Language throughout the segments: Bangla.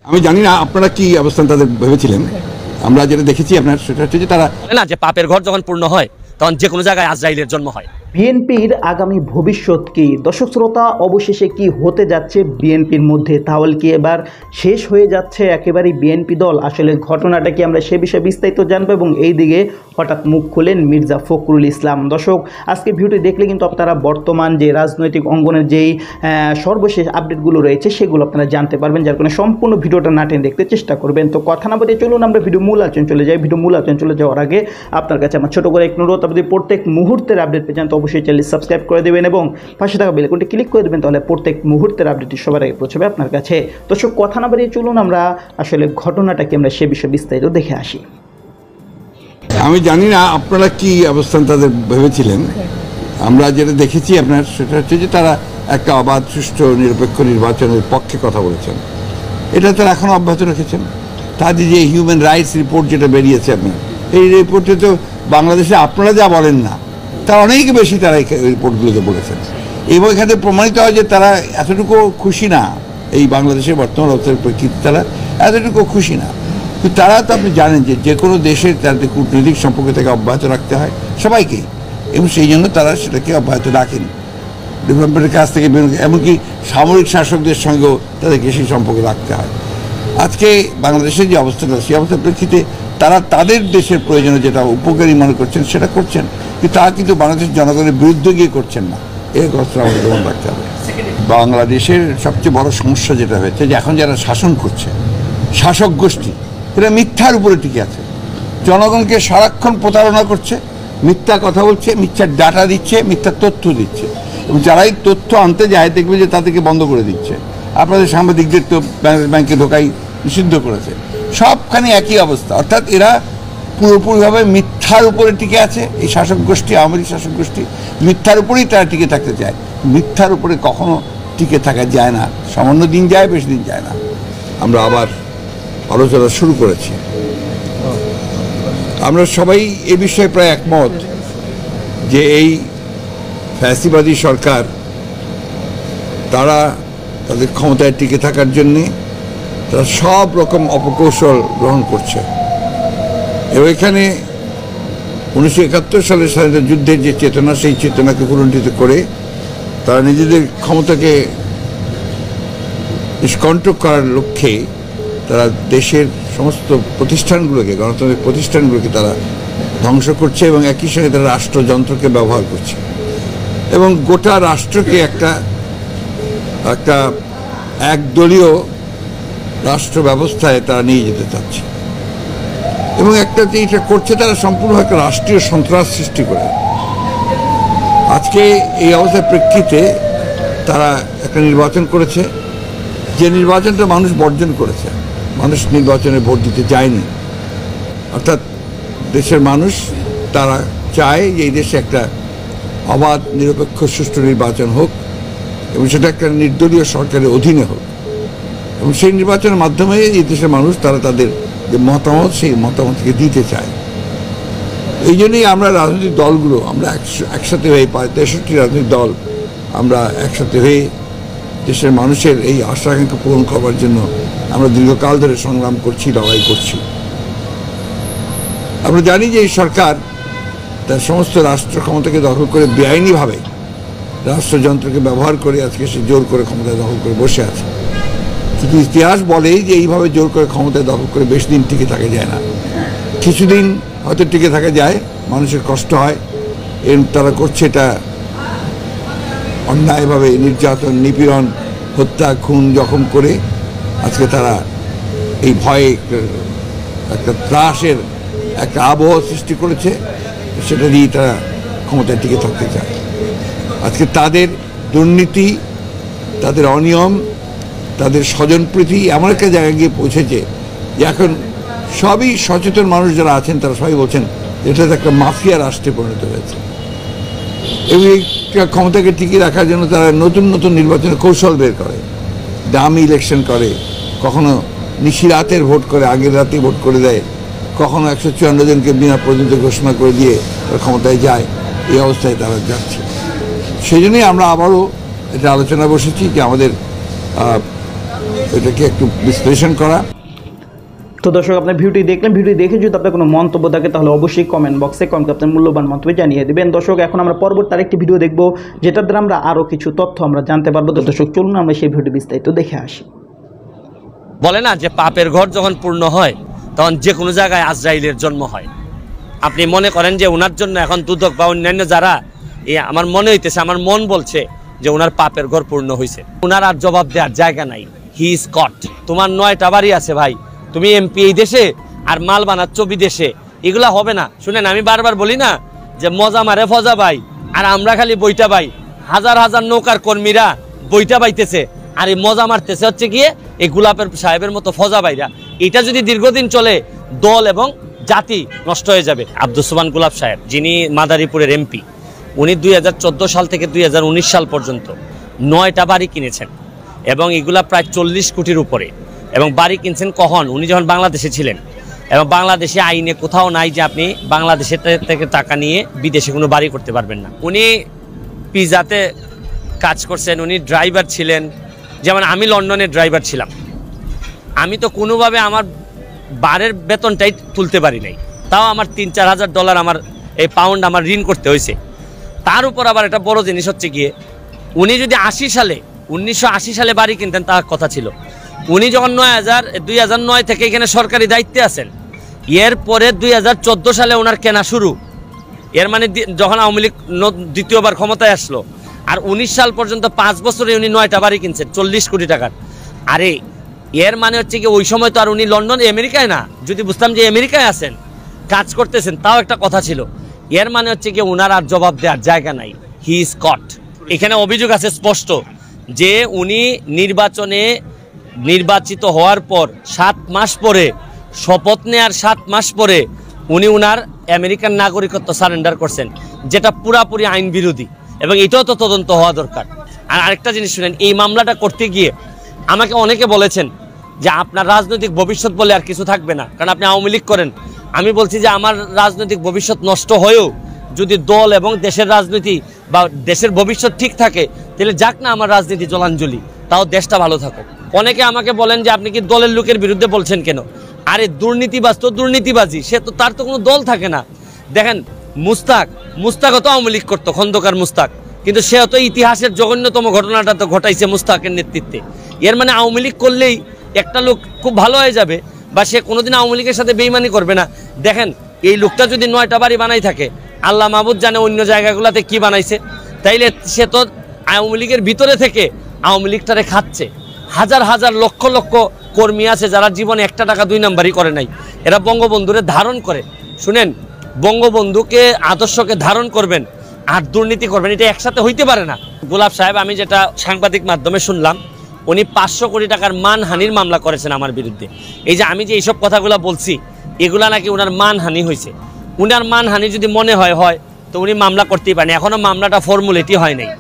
আমি জানি না আপনারা কি অবস্থান তাদের ভেবেছিলেন। আমরা যেটা দেখেছি আপনার সেটা হচ্ছে যে তারা না, যে পাপের ঘর যখন পূর্ণ হয় তখন যে কোনো জায়গায় আজরাইলের জন্ম হয়। বিএনপির আগামী ভবিষ্যৎ কি? দর্শক শ্রোতা, অবশেষে কি হতে যাচ্ছে বিএনপির মধ্যে? তাহলে কি এবার শেষ হয়ে যাচ্ছে একেবারেই বিএনপি দল? আসলে ঘটনাটা কি, আমরা সে বিষয়ে বিস্তারিত জানবো। এবং এই দিকে হঠাৎ মুখ খুলেন মির্জা ফখরুল ইসলাম। দর্শক, আজকে ভিডিওটি দেখলে কিন্তু আপনারা বর্তমান যে রাজনৈতিক অঙ্গনের যেই সর্বশেষ আপডেটগুলো রয়েছে সেগুলো আপনারা জানতে পারবেন, যার কারণে সম্পূর্ণ ভিডিওটা না টেনে দেখতে চেষ্টা করবেন। তো কথা না বলে চলুন আমরা ভিডিও মূল আলোচনা চলে যাই। ভিডিও মূল আলোচনা চলে যাওয়ার আগে আপনার কাছে আমার ছোট করে এক অনুরোধ, আপনি প্রত্যেক মুহূর্তের আপডেট পেয়ে যান তো অবশ্যই চ্যানেল সাবস্ক্রাইব করে দেবেন এবং পাশে থাকা বেল আইকনটি ক্লিক করে দেবেন, তাহলে প্রত্যেক মুহূর্তের আপডেটটি সবার আগে পৌঁছবে আপনার কাছে। দর্শক, কথা না বাড়িয়ে চলুন আমরা আসলে ঘটনাটাকে আমরা সে বিষয়ে বিস্তারিত দেখে আসি। আমি জানি না আপনারা কি অবস্থান তাদের ভেবেছিলেন। আমরা যেটা দেখেছি আপনার সেটা হচ্ছে যে তারা একটা অবাধ সুষ্ঠু নিরপেক্ষ নির্বাচনের পক্ষে কথা বলেছেন। এটা তারা এখনও অব্যাহত রেখেছেন। তাদের যে হিউম্যান রাইটস রিপোর্ট যেটা বেরিয়েছে আপনার, এই রিপোর্টে তো বাংলাদেশে আপনারা যা বলেন না তার অনেক বেশি তারা এই রিপোর্টগুলোতে বলেছেন। এবং এখানে প্রমাণিত হয় যে তারা এতটুকু খুশি না, এই বাংলাদেশের বর্তমান অবস্থার প্রেক্ষিতে তারা এতটুকু খুশি না। কিন্তু তারা তো আপনি জানেন যে যে কোনো দেশের তাদের কূটনৈতিক সম্পর্ক থেকে অব্যাহত রাখতে হয় সবাইকেই, এবং সেই জন্য তারা সেটাকে অব্যাহত রাখেন। ডেভেলপমেন্টের কাছ থেকে এমনকি সামরিক শাসকদের সঙ্গেও তাদেরকে সেই সম্পর্ক রাখতে হয়। আজকে বাংলাদেশের যে অবস্থাটা, সেই অবস্থার প্রেক্ষিতে তারা তাদের দেশের প্রয়োজনে যেটা উপকারী মনে করছেন সেটা করছেন, কিন্তু তারা কিন্তু বাংলাদেশের জনগণের বিরুদ্ধে গিয়ে করছেন না। এই কথা আমাদের মনে রাখতে হবে। বাংলাদেশের সবচেয়ে বড় সমস্যা যেটা হয়েছে যে এখন যারা শাসন করছে, শাসক গোষ্ঠী, এরা মিথ্যার উপরে টিকে আছে। জনগণকে সারাক্ষণ প্রতারণা করছে, মিথ্যা কথা বলছে, মিথ্যার ডাটা দিচ্ছে, মিথ্যার তথ্য দিচ্ছে, এবং যারাই তথ্য আনতে যায় দেখবে যে তাদেরকে বন্ধ করে দিচ্ছে। আপনাদের সাংবাদিকদের তো ব্যাংকে ঢোকাই নিষিদ্ধ করেছে। সবখানে একই অবস্থা, অর্থাৎ এরা পুরোপুরিভাবে মিথ্যার উপরে টিকে আছে। এই শাসক গোষ্ঠী, আওয়ামী লীগ শাসক গোষ্ঠী মিথ্যার উপরেই তারা টিকে থাকতে চায়। মিথ্যার উপরে কখনো টিকে থাকা যায় না, সামান্য দিন যায়, বেশি দিন যায় না। আমরা আবার আলোচনা শুরু করেছি। আমরা সবাই এ বিষয়ে প্রায় একমত যে এই ফ্যাসিবাদী সরকার তারা তাদের ক্ষমতায় টিকে থাকার জন্যে তারা সব রকম অপকৌশল গ্রহণ করছে। এবং এখানে 1971 সালের স্বাধীনতা যুদ্ধের যে চেতনা, সেই চেতনাকে পুনরুজ্জীবিত করে তারা নিজেদের ক্ষমতাকে নিষ্কণ্টক করার লক্ষ্যে তারা দেশের সমস্ত প্রতিষ্ঠানগুলোকে, গণতান্ত্রিক প্রতিষ্ঠানগুলোকে তারা ধ্বংস করছে এবং একই সঙ্গে তারা রাষ্ট্রযন্ত্রকে ব্যবহার করছে এবং গোটা রাষ্ট্রকে একটা একদলীয় রাষ্ট্র ব্যবস্থায় তারা নিয়ে যেতে চাচ্ছে। এবং একটা যে এটা করছে তারা সম্পূর্ণ একটা রাষ্ট্রীয় সন্ত্রাস সৃষ্টি করে। আজকে এই অবস্থার প্রেক্ষিতে তারা একটা নির্বাচন করেছে, যে নির্বাচনটা মানুষ বর্জন করেছে। মানুষ নির্বাচনে ভোট দিতে যায়নি, অর্থাৎ দেশের মানুষ তারা চায় যে এই দেশে একটা অবাধ নিরপেক্ষ সুষ্ঠু নির্বাচন হোক এবং সেটা একটা নির্দলীয় সরকারের অধীনে হোক, এবং সেই নির্বাচনের মাধ্যমে এই দেশের মানুষ তারা তাদের যে মতামত, সেই মতামতকে দিতে চায়। এই জন্যই আমরা রাজনৈতিক দলগুলো আমরা একসাথে হয়ে, 63টি রাজনৈতিক দল আমরা একসাথে হয়ে দেশের মানুষের এই আশা আকাঙ্ক্ষা পূরণ করবার জন্য আমরা দীর্ঘকাল ধরে সংগ্রাম করছি, লড়াই করছি। আমরা জানি যে এই সরকার তার সমস্ত রাষ্ট্র ক্ষমতাকে দখল করে বেআইনিভাবে রাষ্ট্রযন্ত্রকে ব্যবহার করে আজকে সে জোর করে ক্ষমতায় দখল করে বসে আছে। কিন্তু ইতিহাস বলে যে এইভাবে জোর করে ক্ষমতায় দখল করে বেশি দিন টিকে থাকা যায় না। কিছুদিন হয়তো টিকে থাকা যায়, মানুষের কষ্ট হয়, তারা করছে এটা অন্যায়ভাবে নির্যাতন, নিপীড়ন, হত্যা, খুন, জখম করে আজকে তারা এই ভয়ে একটা ত্রাসের একটা আবহ সৃষ্টি করেছে, সেটা দিয়ে তারা ক্ষমতায় টিকে থাকতে চায়। আজকে তাদের দুর্নীতি, তাদের অনিয়ম, তাদের স্বজনপ্রীতি এমন একটা জায়গায় গিয়ে পৌঁছেছে যে এখন সবই সচেতন মানুষ যারা আছেন তারা সবাই বলছেন এটা একটা মাফিয়া রাষ্ট্রে পরিণত হয়েছে। এবং এই ক্ষমতাকে টিকিয়ে রাখার জন্য তারা নতুন নতুন নির্বাচনের কৌশল বের করে, দামি ইলেকশন করে, কখনো নিশিরাতের ভোট করে, আগের রাতে ভোট করে দেয়, কখনো 154 জনকে বিনা পর্যন্ত ঘোষণা করে দিয়ে ক্ষমতায় যায়। এই অবস্থায় তারা যাচ্ছে। সেই জন্যই আমরা আবারও এটা আলোচনা বসেছি যে আমাদের এটাকে একটু বিশ্লেষণ করা। তো দর্শক, আপনার ভিডিওটি দেখলেন, ভিডিও দেখে যদি আপনার কোনো মন্তব্য থাকে তাহলে অবশ্যই কমেন্ট বক্সে কমেন্ট আপনার মূল্যবান মন্তব্য জানিয়ে দেবেন। দর্শক, এখন আমরা পরবর্তী আরেকটি ভিডিও দেখব, যেটার দ্বারা আমরা আরও কিছু তথ্য আমরা জানতে পারবো। তো দর্শক, চলুন আমরা সেই ভিডিও বিস্তারিত দেখে আসি। বলে না যে পাপের ঘর যখন পূর্ণ হয় তখন যে কোনো জায়গায় আজরাইলের জন্ম হয়। আপনি মনে করেন যে ওনার জন্য এখন দুদক বা অন্যান্য যারা আমার মনে হইতেছে, আমার মন বলছে যে ওনার পাপের ঘর পূর্ণ হয়েছে, ওনার আর জবাব দেওয়ার জায়গা নাই। He is caught. তোমার 9টা বাড়ি আছে ভাই, তুমি এমপি এই দেশে আর মাল বানাচ্ছ বিদেশে, এগুলা হবে না। শুনেন, আমি বারবার বলি না যে মজা মারে ফজা ভাই, আর আমরা খালি বইটা ভাই। হাজার হাজার নৌকার কর্মীরা বইটা বাইতেছে, আর এই মজা মারতেছে হচ্ছে গিয়ে এই গোলাপের সাহেবের মতো ফজা ভাইরা। এটা যদি দীর্ঘদিন চলে, দল এবং জাতি নষ্ট হয়ে যাবে। আব্দুস সোবহান গোলাপ সাহেব, যিনি মাদারীপুরের এমপি, উনি 2014 সাল থেকে 2019 সাল পর্যন্ত 9টা বাড়ি কিনেছেন, এবং এগুলা প্রায় 40 কোটির উপরে। এবং বাড়ি কিনছেন কখন? উনি যখন বাংলাদেশে ছিলেন। এবং বাংলাদেশে আইনে কোথাও নাই যে আপনি বাংলাদেশের থেকে টাকা নিয়ে বিদেশে কোনো বাড়ি করতে পারবেন না। উনি পিজাতে কাজ করছেন, উনি ড্রাইভার ছিলেন। যেমন আমি লন্ডনের ড্রাইভার ছিলাম, আমি তো কোনোভাবে আমার বারের বেতনটাই তুলতে পারি নাই, তাও আমার $3-4 আমার এই পাউন্ড আমার ঋণ করতে হয়েছে। তার উপর আবার একটা বড় জিনিস হচ্ছে গিয়ে, উনি যদি 1980 সালে বাড়ি কিনতেন তার কথা ছিল। উনি যখন 2009 থেকে এখানে সরকারি দায়িত্বে আছেন, এরপরে 2014 সালে ওনার কেনা শুরু। এর মানে যখন আওয়ামী লীগ দ্বিতীয়বার ক্ষমতায় আসলো, আর 19 সাল পর্যন্ত 5 বছরে উনি 9টা বাড়ি কিনছেন 40 কোটি টাকার। আরে এর মানে হচ্ছে কি, ওই সময় তো আর উনি লন্ডন আমেরিকায় না। যদি বুঝতাম যে আমেরিকায় আছেন, কাজ করতেছেন, তাও একটা কথা ছিল। এর মানে হচ্ছে কি, ওনার আর জবাব দেওয়ার জায়গা নাই। He is caught. এখানে অভিযোগ আছে স্পষ্ট যে উনি নির্বাচিত হওয়ার পর 7 মাস পরে, শপথ নেওয়ার 7 মাস পরে উনি ওনার আমেরিকান নাগরিকত্ব সারেন্ডার করছেন, যেটা পুরাপুরি আইন বিরোধী, এবং এটাও তো তদন্ত হওয়া দরকার। আর আরেকটা জিনিস শুনেন, এই মামলাটা করতে গিয়ে আমাকে অনেকে বলেছেন যে আপনার রাজনৈতিক ভবিষ্যৎ বলে আর কিছু থাকবে না, কারণ আপনি আওয়ামী লীগ করেন। আমি বলছি যে আমার রাজনৈতিক ভবিষ্যৎ নষ্ট হয়েও যদি দল এবং দেশের রাজনীতি বা দেশের ভবিষ্যৎ ঠিক থাকে, তাহলে যাক না আমার রাজনীতি জলাঞ্জলি, তাও দেশটা ভালো থাকুক। অনেকে আমাকে বলেন যে আপনি কি দলের লোকের বিরুদ্ধে বলছেন কেন? আরে দুর্নীতিবাজ তো দুর্নীতিবাজি, সে তো, তার তো কোনো দল থাকে না। দেখেন মুস্তাকও তো আওয়ামী লীগ করতো, খন্দকার মুস্তাক, কিন্তু সে তো ইতিহাসের জঘন্যতম ঘটনাটা তো ঘটাইছে মুস্তাকের নেতৃত্বে। এর মানে আওয়ামী লীগ করলেই একটা লোক খুব ভালো হয়ে যাবে, বা সে কোনোদিন আওয়ামী লীগের সাথে বেইমানি করবে না। দেখেন, এই লোকটা যদি 9টা বাড়ি বানাই থাকে, আল্লাহ মাহবুদ জানে অন্য জায়গাগুলোতে কি বানাইছে, তাইলে সে তো আওয়ামী লীগের ভিতরে থেকে আওয়ামী লীগটারে খাচ্ছে। হাজার হাজার লক্ষ লক্ষ কর্মী আছে যারা জীবনে 1 টাকা 2 নাম্বারই করে নাই, এরা বঙ্গবন্ধুরে ধারণ করে। শুনেন, বঙ্গবন্ধুকে আদর্শকে ধারণ করবেন আর দুর্নীতি করবেন, এটা একসাথে হইতে পারে না। গোলাপ সাহেব, আমি যেটা সাংবাদিক মাধ্যমে শুনলাম, উনি 500 কোটি টাকার মানহানির মামলা করেছেন আমার বিরুদ্ধে। এই যে আমি যে এইসব কথাগুলো বলছি, এগুলা নাকি ওনার মানহানি হয়েছে। উনার মানহানি যদি মনে হয় তো উনি মামলা করতেই পারেন। এখনও মামলাটা ফর্মুলেটি হয় নাই।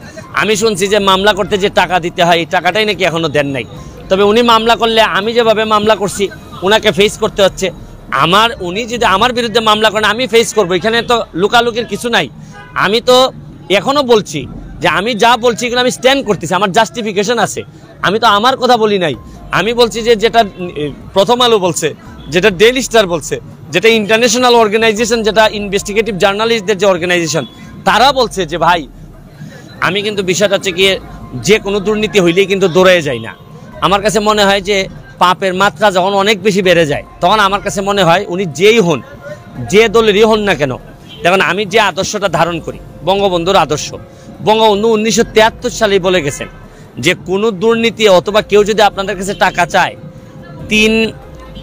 আমি শুনছি যে মামলা করতে যে টাকা দিতে হয়, এই টাকাটাই নাকি এখনও দেন নাই। তবে উনি মামলা করলে, আমি যেভাবে মামলা করছি, ওনাকে ফেস করতে হচ্ছে। উনি যদি আমার বিরুদ্ধে মামলা করেন, আমি ফেস করবো। এখানে তো লুকালুকির কিছু নাই। আমি তো এখনও বলছি যে আমি যা বলছি এগুলো আমি স্ট্যান্ড করতেছি, আমার জাস্টিফিকেশন আছে। আমি তো আমার কথা বলি নাই। আমি বলছি যে যেটা প্রথম আলো বলছে, যেটা ডেইলি স্টার বলছে, যেটা ইন্টারন্যাশনাল অর্গানাইজেশন, যেটা ইনভেস্টিগেটিভ জার্নালিস্টদের যে অর্গানাইজেশন, তারা বলছে যে ভাই, আমি কিন্তু বিষয়টা হচ্ছে গিয়ে যে কোনো দুর্নীতি হইলেই কিন্তু দৌড়ে যায় না। আমার কাছে মনে হয় যে পাপের মাত্রা যখন অনেক বেশি বেড়ে যায়, তখন আমার কাছে মনে হয় উনি যেই হন, যে দলেরই হন না কেন, দেখুন আমি যে আদর্শটা ধারণ করি, বঙ্গবন্ধুর আদর্শ। বঙ্গবন্ধু 1973 সালেই বলে গেছেন যে কোনো দুর্নীতি অথবা কেউ যদি আপনাদের কাছে টাকা চায়,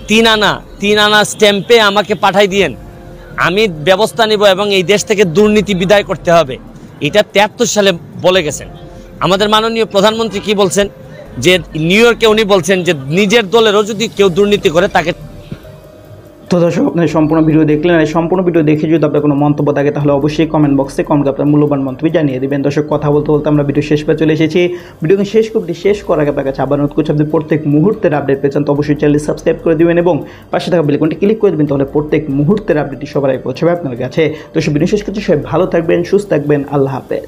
তিন আনা স্ট্যাম্পে আমাকে পাঠাই দিয়েন, আমি ব্যবস্থা নিব এবং এই দেশ থেকে দুর্নীতি বিদায় করতে হবে। এটা 73 সালে বলে গেছেন। আমাদের মাননীয় প্রধানমন্ত্রী কি বলছেন, যে নিউ ইয়র্কে উনি বলছেন যে নিজের দলেরও যদি কেউ দুর্নীতি করে তাকে। তো দর্শক, আপনার সম্পূর্ণ ভিডিও দেখলেন। এই সম্পূর্ণ ভিডিও দেখে যদি আপনার কোনো মন্তব্য থাকে তাহলে অবশ্যই কমেন্ট বক্সে কমেন্ট আপনার মূল্যবান মন্তব্য জানিয়ে দেবেন। দর্শক, কথা বলতে বলতে আমরা ভিডিও শেষ পেয়ে চলে এসেছি। ভিডিওকে শেষ করার আগে আপনার কাছে আবার অনুরোধ করছি, আপনি প্রত্যেক মুহূর্তের আপডেট পেয়েছেন তো অবশ্যই চ্যানেল সাবস্ক্রাইব করে দিবেন এবং পাশে থাকা বেল আইকনটি ক্লিক করে দেবেন, তাহলে প্রত্যেক মুহূর্তের আপডেটটি সবার আগে পৌঁছাবে আপনার কাছে। তো ভিডিও শেষ করছি, সবাই ভালো থাকবেন, সুস্থ থাকবেন, আল্লাহ হাফেজ।